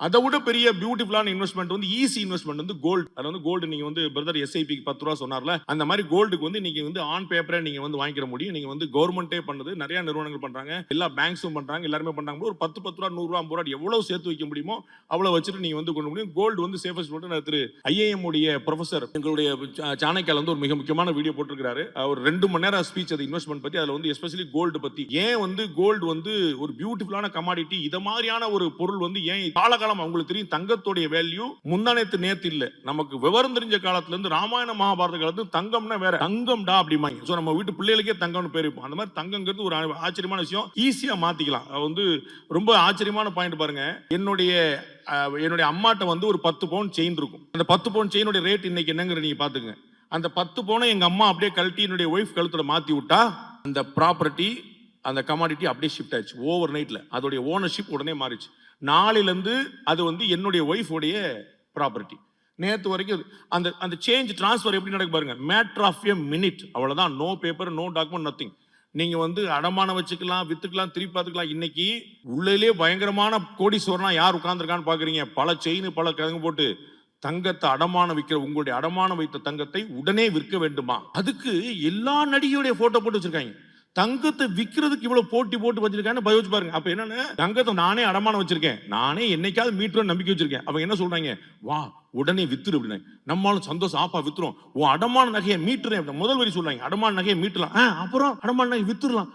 அதை விட பெரிய பியூட்டிஃபுல்லான இன்வெஸ்ட்மெண்ட் வந்து ஈஸி இன்வெஸ்ட்மெண்ட் வந்து கோல்டு. அது வந்து கோல்டு நீங்க வந்து பிரதர் எஸ்ஐபிக்கு 10 ரூபா சொன்னார்ல, அந்த மாதிரி கோல்டுக்கு வந்து நீங்க வந்து ஆன் பேப்பரே நீங்க வந்து வாங்கிக்கிற முடியும். நீங்க வந்து கவர்மெண்டே பண்ணுது, நிறைய நிறுவனங்கள் பண்றாங்க, எல்லா பேங்க்ஸும் பண்றாங்க, எல்லாருமே பண்றாங்க. ஒரு 10 ரூபா 100 ரூபா 50 ரூபா எவ்வளவு சேர்த்து வைக்க முடியுமோ அவ்வளவு வச்சுட்டு நீங்க வந்து கொண்டு முடியும். கோல்டு வந்து சேஃபஸ்ட் போட்டு திரு ஐஏஎம் உடைய ப்ரொஃபசர் எங்களுடைய சாணக்கியால வந்து ஒரு மிக முக்கியமான வீடியோ போட்டிருக்காரு. அவர் 2 மணி நேரம் ஸ்பீச் அது இன்வெஸ்ட்மெண்ட் பத்தி. அதுல வந்து எஸ்பெஷலி கோல்டு பத்தி, ஏன் வந்து கோல்டு வந்து ஒரு பியூட்டிஃபுல்லான கமாடிட்டி, இத மாதிரியான ஒரு பொருள் வந்து ஏன் காலகாலம் அவங்களுக்கு தெரியும். தங்கத்தோடைய வேல்யூ முந்தானேத்து நேத்து இல்ல, நமக்கு விவரம் தெரிஞ்ச காலத்துல இருந்து ராமாயண மகாபாரத காலத்துல தங்கம்னா வேற, தங்கம்டா அப்படிமாங்க. சோ நம்ம வீட்டு பிள்ளைகளுக்கே தங்கம்னு பேர் வைப்போம். அந்த மாதிரி தங்கங்கிறது ஒரு ஆச்சரியமான விஷயம், ஈஸியா மாத்திக்கலாம். வந்து ரொம்ப ஆச்சரியமான பாயிண்ட் பாருங்க. என்னுடைய அம்மாட்ட வந்து ஒரு 10 பவுன் செயின் இருக்கும். அந்த 10 பவுன் செயினோட ரேட் இன்னைக்கு என்னங்கிற நீங்க பாத்துங்க. அந்த 10 பவுனை எங்க அம்மா அப்படியே கழட்டி என்னுடைய ஒய்ஃப் கழுத்துல மாத்தி விட்டா, அந்த ப்ராப்பர்ட்டி அந்த கமாடிட்டி அப்படியே ஷிஃப்ட் ஆயிடுச்சு ஓவர் நைட்ல. அதோடைய ஓனர்ஷிப் உடனே மாறிச்சு. நாளையில இருந்து அது வந்து என்னுடைய ஒய்ஃப் உடைய ப்ராப்பர்ட்டி. நேத்து வரைக்கும் அந்த அந்த சேஞ்ச் டிரான்ஸ்ஃபர் எப்படி நடக்கு பாருங்க. மேட்டர் ஆஃப் எ மினிட், அவ்வளவுதான். No paper, no document, nothing. நீங்க வந்து அடமானம் வச்சுக்கலாம், வித்துக்கலாம், திருப்பி பார்த்துக்கலாம். இன்னைக்கு உள்ளே பயங்கரமான கோடீஸ்வரனா யார் உட்கார்ந்துருக்கான்னு பாக்குறீங்க. பல செயின், பல கிழங்கு போட்டு தங்கத்தை அடமானம் விற்கிற உங்களுடைய அடமானம் வைத்த தங்கத்தை உடனே விற்க வேண்டுமா? அதுக்கு எல்லா நடிகையுடைய போட்டோ போட்டு வச்சிருக்காங்க. தங்கத்தை விற்கிறதுக்கு இவ்வளவு போட்டி போட்டு வச்சிருக்கான்னு பயோச்சு பாருங்க. அப்ப என்னன்னா, தங்கத்தை நானே அடமானம் வச்சிருக்கேன், நானே என்னைக்காவது மீட்டர் நம்பிக்கை வச்சிருக்கேன். அவங்க என்ன சொல்றாங்க, வா உடனே வித்துரு அப்படின்னு. நம்மளும் சந்தோஷம், ஆப்பா வித்துரும், உன் அடமான நகையை மீட்டுறேன். முதல் வரி சொல்றாங்க, அடமான நகையை மீட்டலாம், அப்புறம் அடமான நகை வித்துடலாம்.